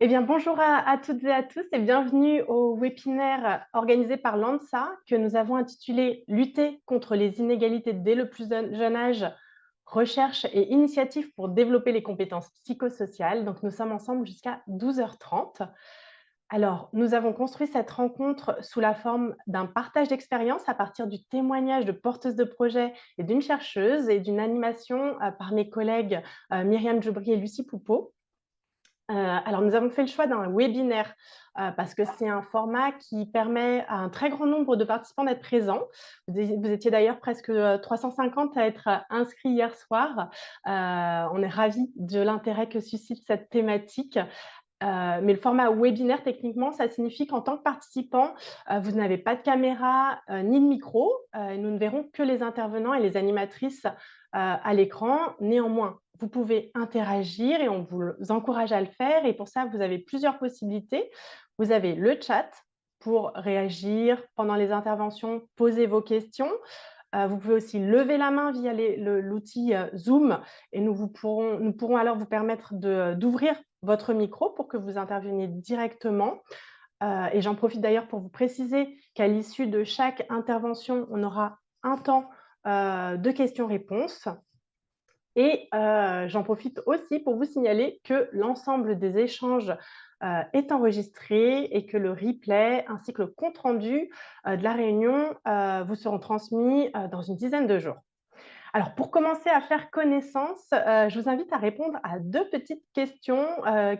Eh bien, bonjour à toutes et à tous et bienvenue au webinaire organisé par l'ANSA que nous avons intitulé «Lutter contre les inégalités dès le plus jeune âge, recherche et initiatives pour développer les compétences psychosociales». Donc, nous sommes ensemble jusqu'à 12h30. Alors, nous avons construit cette rencontre sous la forme d'un partage d'expériences à partir du témoignage de porteuses de projets et d'une chercheuse et d'une animation par mes collègues Myriam Djoubri et Lucie Poupeau. Alors nous avons fait le choix d'un webinaire, parce que c'est un format qui permet à un très grand nombre de participants d'être présents. Vous étiez d'ailleurs presque, 350 à être, inscrits hier soir. On est ravis de l'intérêt que suscite cette thématique. Mais le format webinaire, techniquement, ça signifie qu'en tant que participant, vous n'avez pas de caméra, ni de micro. Nous ne verrons que les intervenants et les animatrices, à l'écran. Néanmoins, vous pouvez interagir et on vous encourage à le faire et pour ça, vous avez plusieurs possibilités. Vous avez le chat pour réagir pendant les interventions, poser vos questions. Vous pouvez aussi lever la main via l'outil, Zoom et nous pourrons alors vous permettre d'ouvrir votre micro pour que vous interveniez directement. Et j'en profite d'ailleurs pour vous préciser qu'à l'issue de chaque intervention, on aura un temps, de questions-réponses. Et j'en profite aussi pour vous signaler que l'ensemble des échanges, est enregistré et que le replay ainsi que le compte rendu, de la réunion, vous seront transmis, dans une dizaine de jours. Alors pour commencer à faire connaissance, je vous invite à répondre à 2 petites questions,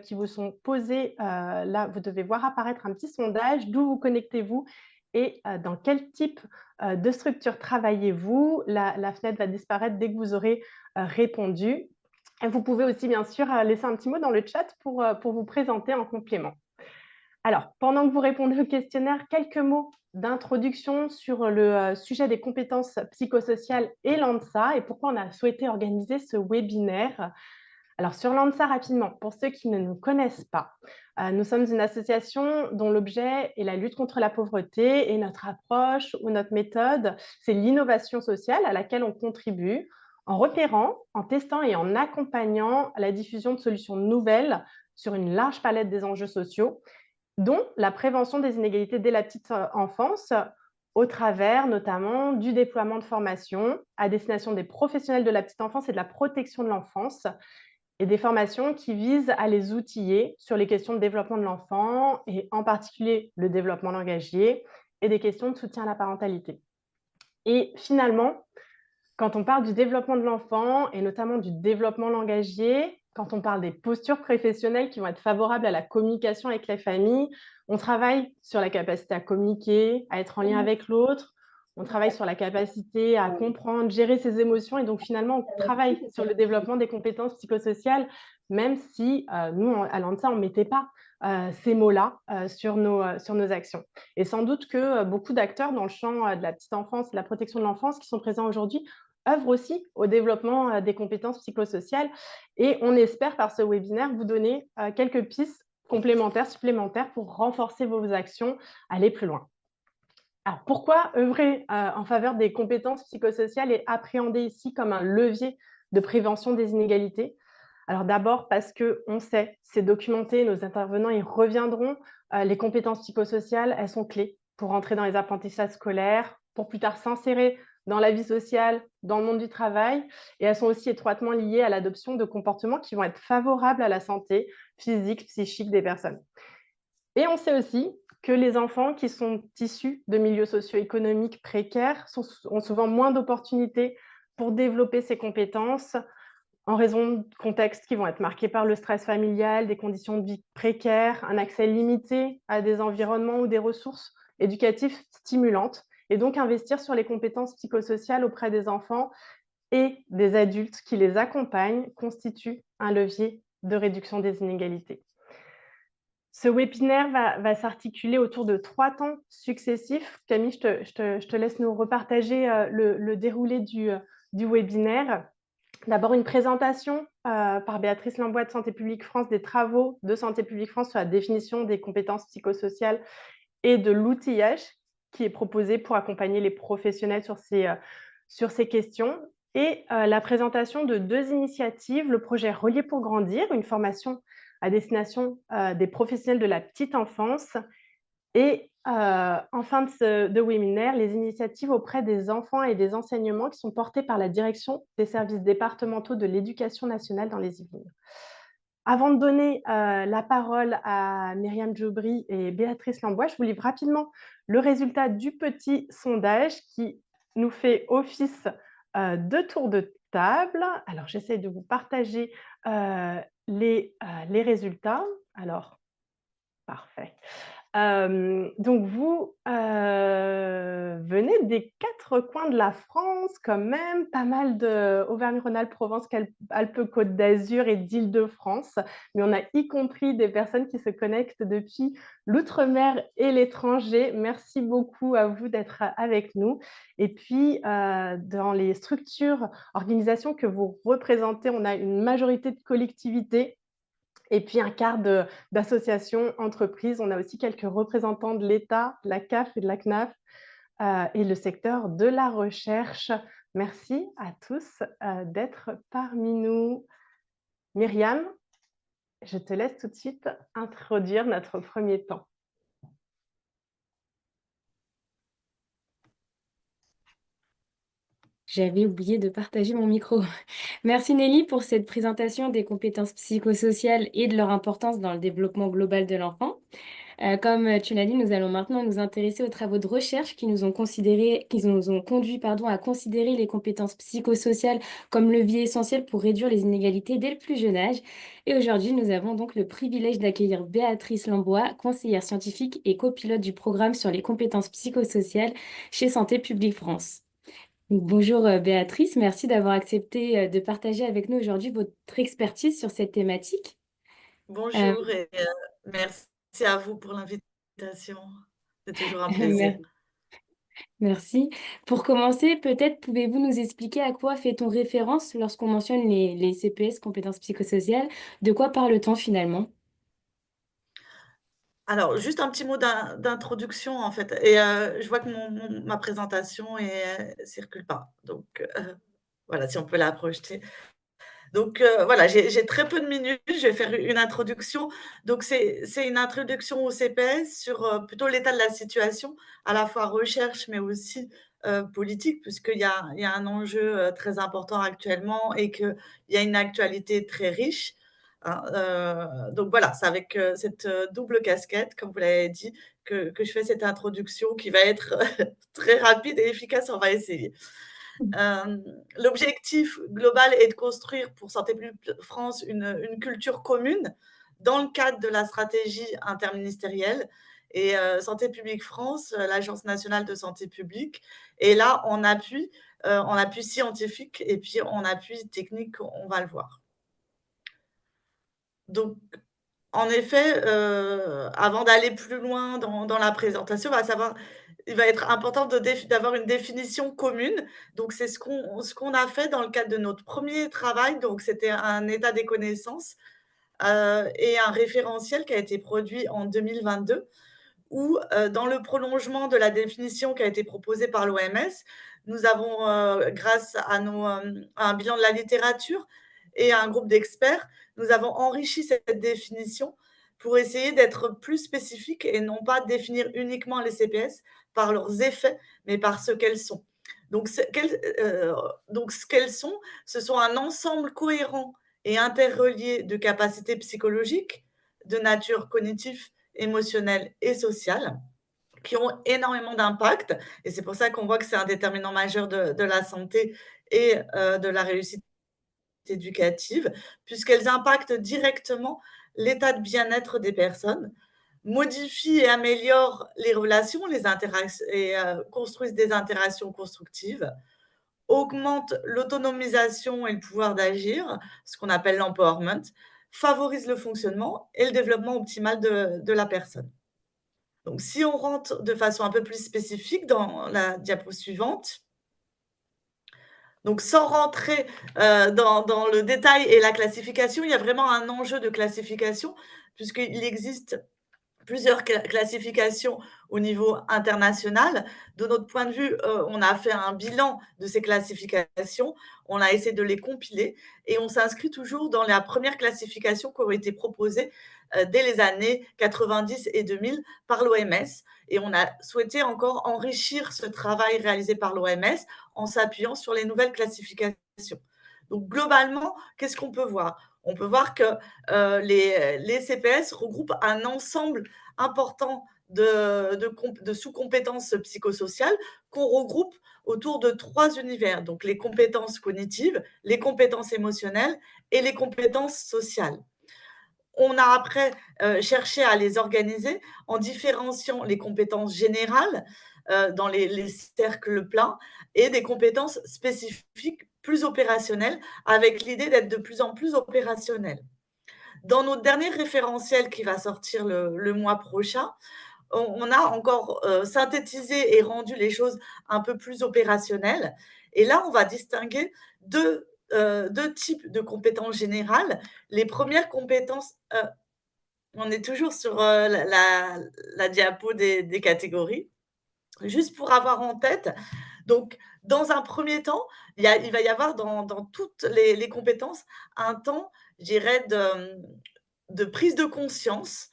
qui vous sont posées, là, vous devez voir apparaître un petit sondage. D'où vous connectez-vous et dans quel type, de structure travaillez-vous? La fenêtre va disparaître dès que vous aurez, répondu et vous pouvez aussi bien sûr, laisser un petit mot dans le chat pour vous présenter en complément. Alors, pendant que vous répondez au questionnaire, quelques mots d'introduction sur le sujet des compétences psychosociales et l'ANSA et pourquoi on a souhaité organiser ce webinaire. Alors, sur l'ANSA, rapidement, pour ceux qui ne nous connaissent pas, nous sommes une association dont l'objet est la lutte contre la pauvreté et notre approche ou notre méthode, c'est l'innovation sociale à laquelle on contribue en repérant, en testant et en accompagnant la diffusion de solutions nouvelles sur une large palette des enjeux sociaux dont la prévention des inégalités dès la petite enfance, au travers notamment du déploiement de formations à destination des professionnels de la petite enfance et de la protection de l'enfance et des formations qui visent à les outiller sur les questions de développement de l'enfant et en particulier le développement langagier et des questions de soutien à la parentalité. Et finalement, quand on parle du développement de l'enfant et notamment du développement langagier, quand on parle des postures professionnelles qui vont être favorables à la communication avec les familles, on travaille sur la capacité à communiquer, à être en lien avec l'autre, on travaille sur la capacité à comprendre, gérer ses émotions et donc finalement on travaille sur le développement des compétences psychosociales, même si nous, à l'ANSA, on ne mettait pas ces mots-là sur nos actions. Et sans doute que beaucoup d'acteurs dans le champ de la petite enfance et de la protection de l'enfance qui sont présents aujourd'hui œuvrent aussi au développement des compétences psychosociales. Et on espère par ce webinaire vous donner quelques pistes complémentaires, supplémentaires pour renforcer vos actions, aller plus loin. Alors pourquoi œuvrer en faveur des compétences psychosociales et appréhender ici comme un levier de prévention des inégalités? Alors d'abord parce qu'on sait, c'est documenté, nos intervenants y reviendront, les compétences psychosociales, elles sont clés pour entrer dans les apprentissages scolaires, pour plus tard s'insérer dans la vie sociale, dans le monde du travail et elles sont aussi étroitement liées à l'adoption de comportements qui vont être favorables à la santé physique, psychique des personnes. Et on sait aussi que les enfants qui sont issus de milieux socio-économiques précaires ont souvent moins d'opportunités pour développer ces compétences en raison de contextes qui vont être marqués par le stress familial, des conditions de vie précaires, un accès limité à des environnements ou des ressources éducatives stimulantes. Et donc, investir sur les compétences psychosociales auprès des enfants et des adultes qui les accompagnent constitue un levier de réduction des inégalités. Ce webinaire va s'articuler autour de 3 temps successifs. Camille, je te laisse nous repartager le déroulé du webinaire. D'abord, une présentation par Béatrice Lambois de Santé publique France des travaux de Santé publique France sur la définition des compétences psychosociales et de l'outillage qui est proposé pour accompagner les professionnels sur ces questions. Et la présentation de 2 initiatives, le projet Relier pour grandir, une formation à destination des professionnels de la petite enfance et en fin de webinaire, les initiatives auprès des enfants et des enseignements qui sont portés par la direction des services départementaux de l'éducation nationale dans les Yvelines. Avant de donner la parole à Myriam Djoubri et Béatrice Lambois, je vous livre rapidement le résultat du petit sondage qui nous fait office de tour de table. Alors, j'essaie de vous partager les résultats. Alors, parfait. Donc vous, venez des 4 coins de la France quand même, pas mal d'Auvergne-Rhône-Alpes, Provence, Alpes-Côte d'Azur et d'Île-de-France. Mais on a y compris des personnes qui se connectent depuis l'outre-mer et l'étranger. Merci beaucoup à vous d'être avec nous. Et puis, dans les structures, organisations que vous représentez, on a une majorité de collectivités et puis un quart d'associations, entreprises. On a aussi quelques représentants de l'État, de la CAF et de la CNAF et le secteur de la recherche. Merci à tous d'être parmi nous. Myriam, je te laisse tout de suite introduire notre premier temps. J'avais oublié de partager mon micro. Merci Nelly pour cette présentation des compétences psychosociales et de leur importance dans le développement global de l'enfant. Comme tu l'as dit, nous allons maintenant nous intéresser aux travaux de recherche qui nous ont conduit, à considérer les compétences psychosociales comme levier essentiel pour réduire les inégalités dès le plus jeune âge. Et aujourd'hui, nous avons donc le privilège d'accueillir Béatrice Lambois, conseillère scientifique et copilote du programme sur les compétences psychosociales chez Santé publique France. Donc, bonjour Béatrice, merci d'avoir accepté de partager avec nous aujourd'hui votre expertise sur cette thématique. Euh, Bonjour et merci à vous pour l'invitation. C'est toujours un plaisir. mer- Merci. Pour commencer, peut-être pouvez-vous nous expliquer à quoi fait-on référence lorsqu'on mentionne les CPS, compétences psychosociales? De quoi parle-t-on finalement? Alors, juste un petit mot d'introduction, en fait, et je vois que ma présentation circule pas, donc voilà, si on peut la projeter. Donc voilà, j'ai très peu de minutes, je vais faire une introduction. Donc c'est une introduction au CPS sur, plutôt l'état de la situation, à la fois recherche, mais aussi, politique, puisqu'il y a un enjeu, très important actuellement et qu'il y a une actualité très riche, hein. Donc voilà, c'est avec, cette, double casquette, comme vous l'avez dit, que je fais cette introduction qui va être très rapide et efficace, on va essayer. Euh, L'objectif global est de construire pour Santé publique France une culture commune dans le cadre de la stratégie interministérielle. Et Santé publique France, l'Agence nationale de santé publique, est là en appui scientifique et puis en appui technique, on va le voir. Donc, en effet, avant d'aller plus loin dans la présentation, il va être important d'avoir une définition commune. Donc, c'est ce qu'on a fait dans le cadre de notre premier travail. Donc, c'était un état des connaissances et un référentiel qui a été produit en 2022, où, dans le prolongement de la définition qui a été proposée par l'OMS, nous avons, grâce à un bilan de la littérature et à un groupe d'experts, nous avons enrichi cette définition pour essayer d'être plus spécifique et non pas définir uniquement les CPS par leurs effets, mais par ce qu'elles sont. Donc, ce qu'elles sont, ce sont un ensemble cohérent et interrelié de capacités psychologiques, de nature cognitive, émotionnelle et sociale, qui ont énormément d'impact. Et c'est pour ça qu'on voit que c'est un déterminant majeur de la santé et de la réussite éducative, puisqu'elles impactent directement l'état de bien-être des personnes, modifient et améliorent les relations, les interactions et construisent des interactions constructives, augmentent l'autonomisation et le pouvoir d'agir, ce qu'on appelle l'empowerment, favorisent le fonctionnement et le développement optimal de la personne. Donc, si on rentre de façon un peu plus spécifique dans la diapo suivante, donc sans rentrer dans le détail et la classification, il y a vraiment un enjeu de classification, puisqu'il existe plusieurs classifications au niveau international. De notre point de vue, on a fait un bilan de ces classifications, on a essayé de les compiler et on s'inscrit toujours dans la première classification qui aurait été proposée, dès les années 90 et 2000 par l'OMS et on a souhaité encore enrichir ce travail réalisé par l'OMS en s'appuyant sur les nouvelles classifications. Donc globalement, qu'est-ce qu'on peut voir? On peut voir que, les CPS regroupent un ensemble important de sous-compétences psychosociales qu'on regroupe autour de 3 univers, donc les compétences cognitives, les compétences émotionnelles et les compétences sociales. On a après, cherché à les organiser en différenciant les compétences générales, dans les cercles pleins et des compétences spécifiques plus opérationnelles, avec l'idée d'être de plus en plus opérationnel. Dans notre dernier référentiel qui va sortir le mois prochain, on a encore, synthétisé et rendu les choses un peu plus opérationnelles et là, on va distinguer 2 types de compétences générales. Les premières compétences, on est toujours sur, la diapo des catégories. Juste pour avoir en tête, donc dans un premier temps, il va y avoir dans toutes les compétences un temps, je dirais de prise de conscience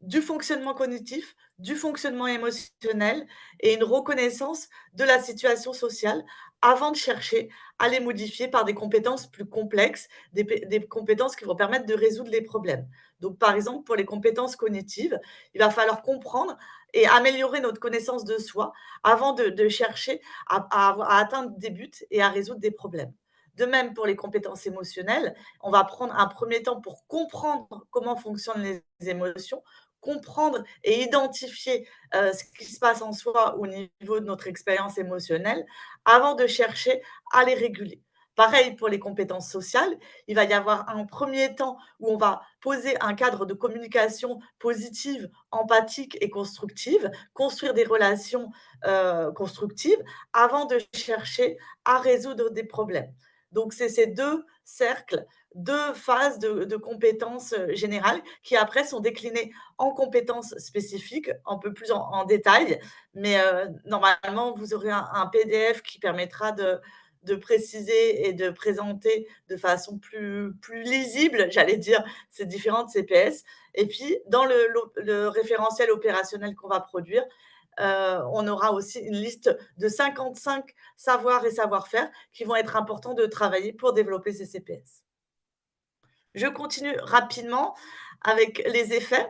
du fonctionnement cognitif, du fonctionnement émotionnel et une reconnaissance de la situation sociale avant de chercher à les modifier par des compétences plus complexes, des compétences qui vont permettre de résoudre les problèmes. Donc par exemple, pour les compétences cognitives, il va falloir comprendre et améliorer notre connaissance de soi avant de chercher à atteindre des buts et à résoudre des problèmes. De même pour les compétences émotionnelles, on va prendre un premier temps pour comprendre comment fonctionnent les émotions, comprendre et identifier, ce qui se passe en soi au niveau de notre expérience émotionnelle, avant de chercher à les réguler. Pareil pour les compétences sociales, il va y avoir un premier temps où on va poser un cadre de communication positive, empathique et constructive, construire des relations, constructives avant de chercher à résoudre des problèmes. Donc c'est ces 2 cercles, 2 phases de compétences, générales qui après sont déclinées en compétences spécifiques, un peu plus en détail, mais normalement, vous aurez un PDF qui permettra de préciser et de présenter de façon plus lisible, j'allais dire, ces différentes CPS et puis dans le référentiel opérationnel qu'on va produire, on aura aussi une liste de 55 savoirs et savoir-faire qui vont être importants de travailler pour développer ces CPS. Je continue rapidement avec les effets.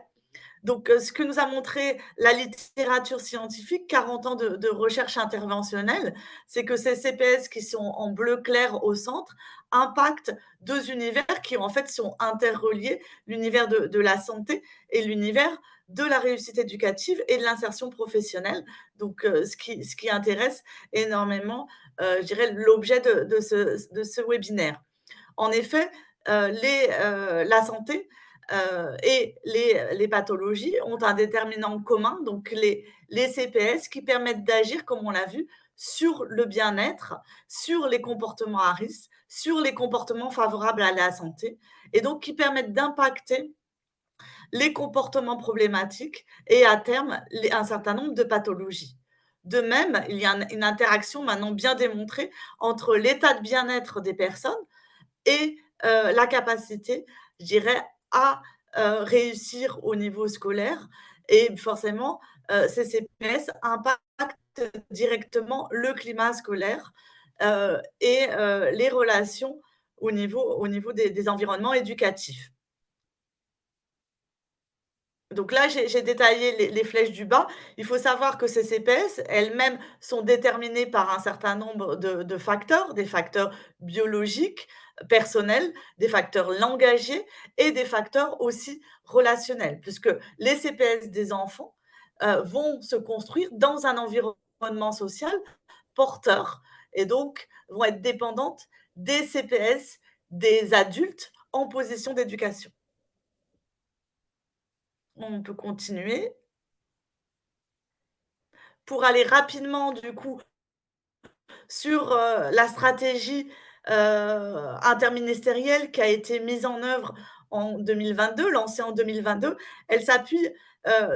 Donc, ce que nous a montré la littérature scientifique, 40 ans de recherche interventionnelle, c'est que ces CPS qui sont en bleu clair au centre impactent 2 univers qui, en fait, sont interreliés, l'univers de la santé et l'univers de la réussite éducative et de l'insertion professionnelle. Donc, ce qui intéresse énormément, je dirais, l'objet de ce webinaire. En effet, la santé, et les pathologies ont un déterminant commun, donc les CPS qui permettent d'agir, comme on l'a vu, sur le bien-être, sur les comportements à risque, sur les comportements favorables à la santé et donc qui permettent d'impacter les comportements problématiques et à terme, un certain nombre de pathologies. De même, il y a une interaction maintenant bien démontrée entre l'état de bien-être des personnes et la capacité, je dirais, à, réussir au niveau scolaire et forcément, ces CPS impactent directement le climat scolaire, et les relations au niveau des environnements éducatifs. Donc là, j'ai détaillé les flèches du bas. Il faut savoir que ces CPS, elles-mêmes, sont déterminées par un certain nombre de facteurs, des facteurs biologiques, personnels, des facteurs langagiers et des facteurs aussi relationnels, puisque les CPS des enfants, vont se construire dans un environnement social porteur et donc vont être dépendantes des CPS des adultes en position d'éducation. On peut continuer. Pour aller rapidement du coup sur, la stratégie, interministérielle qui a été mise en œuvre en 2022, lancée en 2022, elle s'appuie,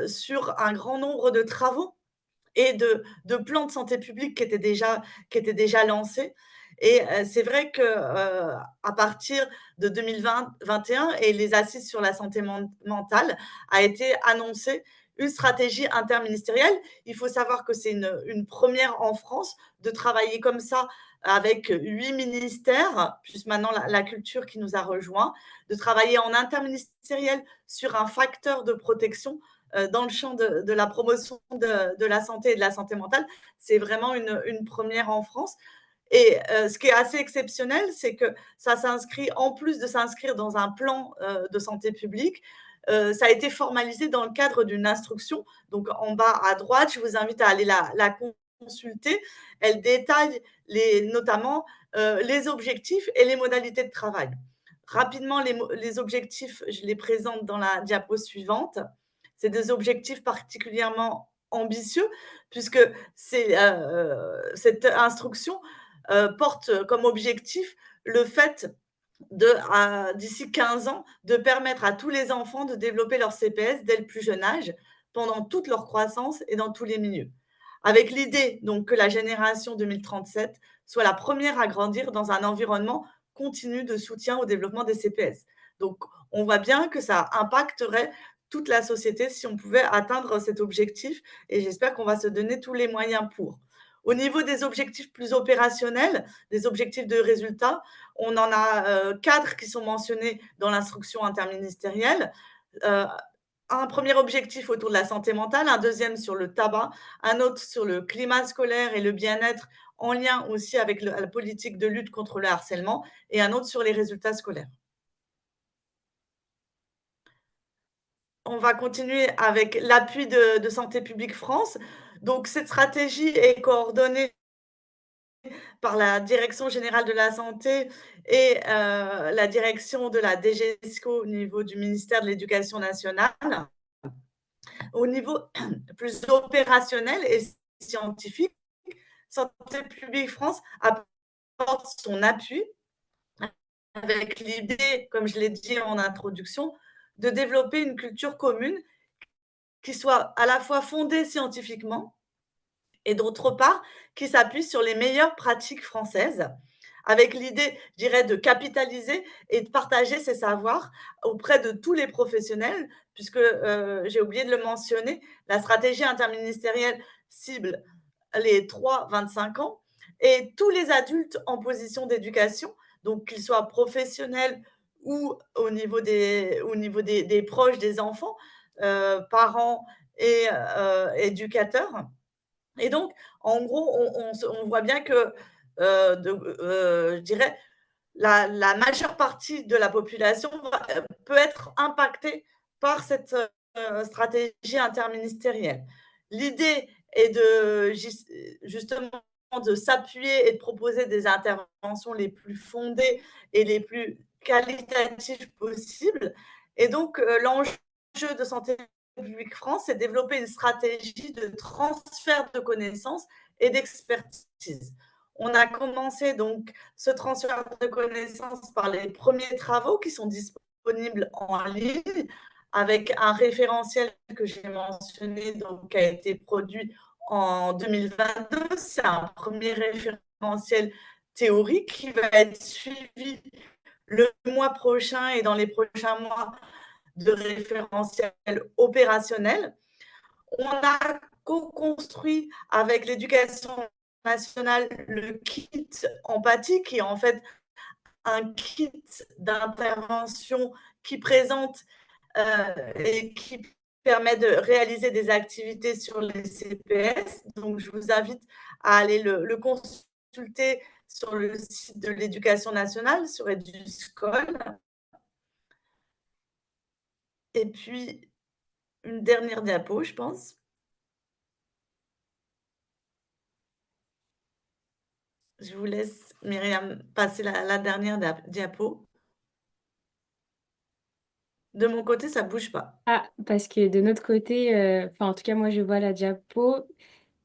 sur un grand nombre de travaux et de plans de santé publique qui étaient déjà lancés et c'est vrai que, à partir de 2020-21 et les assises sur la santé mentale a été annoncée une stratégie interministérielle. Il faut savoir que c'est une première en France de travailler comme ça avec 8 ministères, plus maintenant la culture qui nous a rejoints, de travailler en interministériel sur un facteur de protection dans le champ de la promotion de la santé et de la santé mentale. C'est vraiment une première en France. Et ce qui est assez exceptionnel, c'est que ça s'inscrit, en plus de s'inscrire dans un plan de santé publique, ça a été formalisé dans le cadre d'une instruction. Donc en bas à droite, je vous invite à aller la consulter. Elle détaille notamment les objectifs et les modalités de travail. Rapidement, les objectifs, je les présente dans la diapo suivante. C'est des objectifs particulièrement ambitieux puisque cette instruction porte comme objectif le fait d'ici 15 ans, de permettre à tous les enfants de développer leur CPS dès le plus jeune âge, pendant toute leur croissance et dans tous les milieux. Avec l'idée donc que la génération 2037 soit la première à grandir dans un environnement continu de soutien au développement des CPS. Donc, on voit bien que ça impacterait toute la société si on pouvait atteindre cet objectif et j'espère qu'on va se donner tous les moyens pour. Au niveau des objectifs plus opérationnels, des objectifs de résultats, on en a 4 qui sont mentionnés dans l'instruction interministérielle. Un premier objectif autour de la santé mentale, un deuxième sur le tabac, un autre sur le climat scolaire et le bien-être en lien aussi avec la politique de lutte contre le harcèlement et un autre sur les résultats scolaires. On va continuer avec l'appui de Santé publique France. Donc cette stratégie est coordonnée par la Direction générale de la santé et la direction de la DGESCO au niveau du ministère de l'Éducation nationale. Au niveau plus opérationnel et scientifique, Santé publique France apporte son appui avec l'idée, comme je l'ai dit en introduction, de développer une culture commune qui soit à la fois fondée scientifiquement et d'autre part, qui s'appuie sur les meilleures pratiques françaises, avec l'idée, je dirais, de capitaliser et de partager ces savoirs auprès de tous les professionnels, puisque j'ai oublié de le mentionner, la stratégie interministérielle cible les 3-25 ans et tous les adultes en position d'éducation, donc qu'ils soient professionnels ou au niveau des proches des enfants, parents et éducateurs. Et donc, en gros, on voit bien que, je dirais, la majeure partie de la population peut être impactée par cette stratégie interministérielle. L'idée est justement de s'appuyer et de proposer des interventions les plus fondées et les plus qualitatives possibles. Et donc, l'enjeu de Santé publique France, c'est développer une stratégie de transfert de connaissances et d'expertise. On a commencé donc ce transfert de connaissances par les premiers travaux qui sont disponibles en ligne avec un référentiel que j'ai mentionné, donc, qui a été produit en 2022. C'est un premier référentiel théorique qui va être suivi le mois prochain et dans les prochains mois de référentiel opérationnel. On a co-construit avec l'éducation nationale le kit empathie, qui est en fait un kit d'intervention qui présente et qui permet de réaliser des activités sur les CPS. Donc, je vous invite à aller le consulter sur le site de l'éducation nationale, sur EduScol. Et puis, une dernière diapo, je pense. Je vous laisse, Myriam, passer la dernière diapo. De mon côté, ça ne bouge pas. Ah, parce que de notre côté, en tout cas, moi, je vois la diapo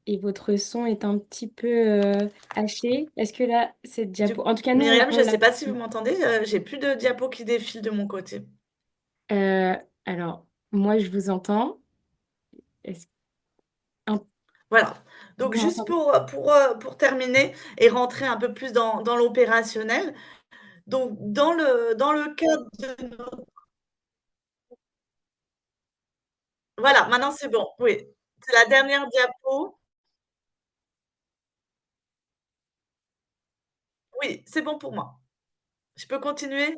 et votre son est un petit peu haché. Est-ce que là, cette diapo... En tout cas, nous, Myriam, on je ne l'a... sais pas si vous m'entendez, j'ai plus de diapo qui défilent de mon côté. Euh, alors, moi, je vous entends. Est-ce un- Voilà. Donc vous juste m'entendez? pour terminer et rentrer un peu plus dans l'opérationnel, donc dans le cadre de nos voilà, maintenant c'est bon, oui. C'est la dernière diapo. Oui, c'est bon pour moi. Je peux continuer?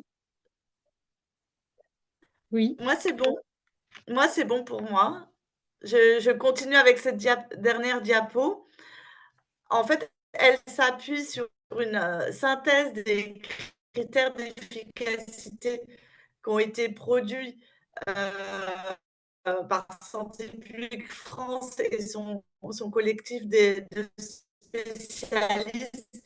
Oui. Moi, c'est bon. Moi, c'est bon pour moi. Je continue avec cette dernière diapo. En fait, elle s'appuie sur une, synthèse des critères d'efficacité qui ont été produits, heu par Santé publique France et son collectif de spécialistes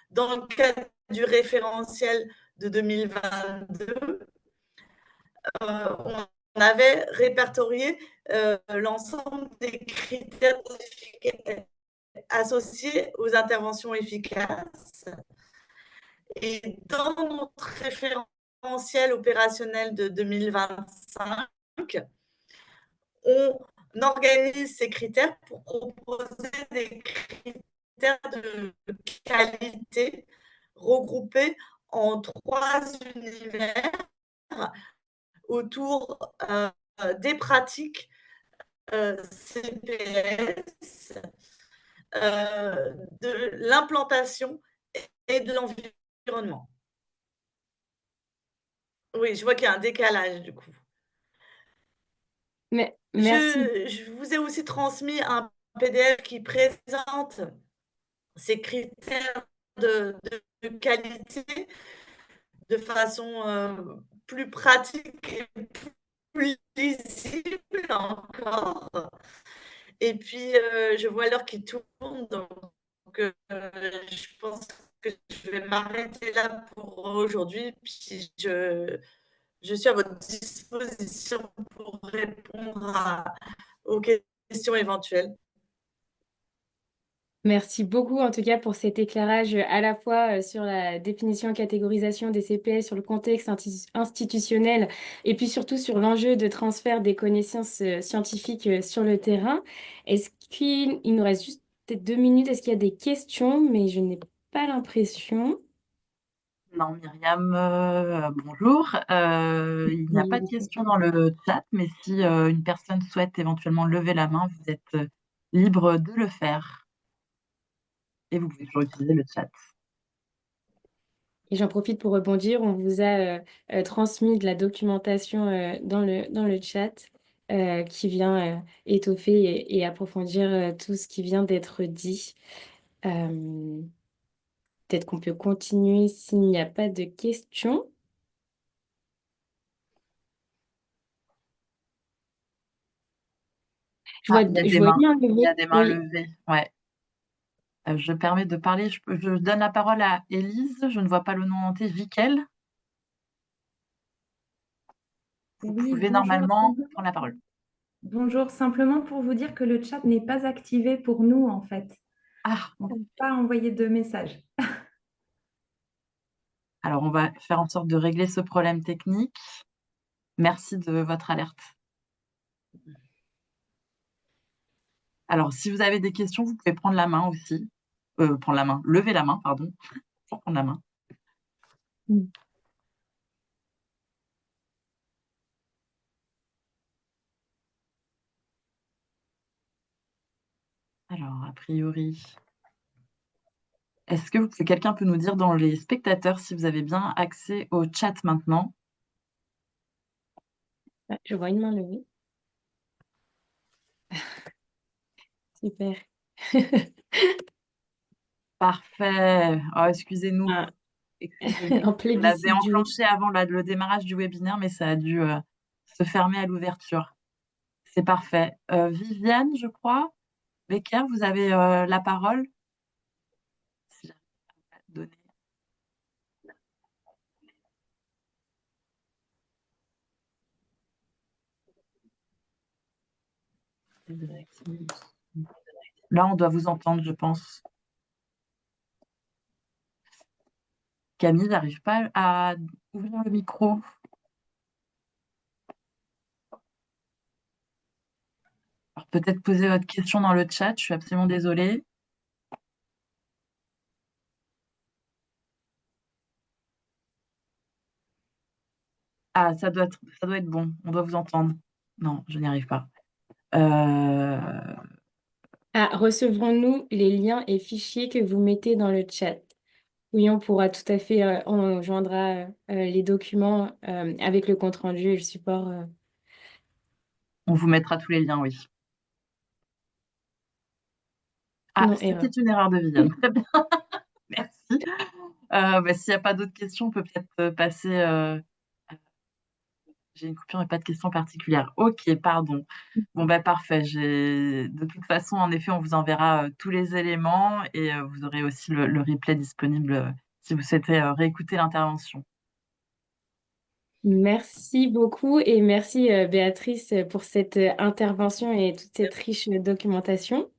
dans le cadre du référentiel de 2022. On avait répertorié l'ensemble des critères associés aux interventions efficaces. Et dans notre référentiel opérationnel de 2025, on organise ces critères pour proposer des critères de qualité regroupés en 3 univers autour, des pratiques, CPS, de l'implantation et de l'environnement. Oui, je vois qu'il y a un décalage du coup. Mais merci. Je vous ai aussi transmis un PDF qui présente ces critères de qualité de façon, plus pratique et plus lisible encore. Et puis, je vois l'heure qui tourne, donc je pense que je vais m'arrêter là pour aujourd'hui. Puis je suis à votre disposition pour répondre aux questions éventuelles. Merci beaucoup en tout cas pour cet éclairage à la fois sur la définition et catégorisation des CPS, sur le contexte institutionnel et puis surtout sur l'enjeu de transfert des connaissances scientifiques sur le terrain. Est-ce qu'il nous reste juste peut-être 2 minutes? Est-ce qu'il y a des questions? Mais je n'ai pas l'impression. Non, Myriam, bonjour. Il n'y a pas de questions dans le chat, mais si une personne souhaite éventuellement lever la main, vous êtes libre de le faire. Et vous pouvez toujours utiliser le chat. Et j'en profite pour rebondir. On vous a transmis de la documentation dans le chat qui vient étoffer et approfondir tout ce qui vient d'être dit. Peut-être qu'on peut continuer s'il n'y a pas de questions. Je Ah, vois, il y a je des vois mains. bien Il y levé. a des mains Oui. levées. Ouais. Je permets de parler. Je donne la parole à Élise. Je ne vois pas le nom monter. Vickel, vous Oui, pouvez bonjour. normalement prendre la parole. Bonjour, simplement pour vous dire que le chat n'est pas activé pour nous en fait. Ah, On ne peut pas envoyer de message. alors on va faire en sorte de régler ce problème technique. Merci de votre alerte. Alors, si vous avez des questions, vous pouvez prendre la main aussi. Prendre la main, lever la main, pardon, pour prendre la main. Mm. Alors, a priori, est-ce que quelqu'un peut nous dire dans les spectateurs si vous avez bien accès au chat maintenant? Ah, je vois une main levée. Super. Parfait. Oh, excusez-nous. Ah, Excusez-nous. un On l'avait plébiscite du oui. enclenché avant le démarrage du webinaire, mais ça a dû se fermer à l'ouverture. C'est parfait. Viviane, je crois. Becker, vous avez la parole. Si j'arrive à donner. Là, on doit vous entendre, je pense. Camille n'arrive pas à ouvrir le micro. peut-être poser votre question dans le chat. Je suis absolument désolée. Ah, ça doit être bon. On doit vous entendre. Non, je n'y arrive pas. Ah, recevrons-nous les liens et fichiers que vous mettez dans le chat? Oui, on pourra tout à fait, on joindra les documents avec le compte-rendu et le support. On vous mettra tous les liens, oui. Ah, Non, c'était erreur. une erreur de Viviane. Très bien. Merci. S'il n'y a pas d'autres questions, on peut peut-être passer. J'ai une coupure, mais pas de questions particulières. Ok, pardon. Bon, parfait. De toute façon, en effet, on vous enverra tous les éléments et vous aurez aussi le replay disponible si vous souhaitez réécouter l'intervention. Merci beaucoup et merci Béatrice pour cette intervention et toute cette riche documentation.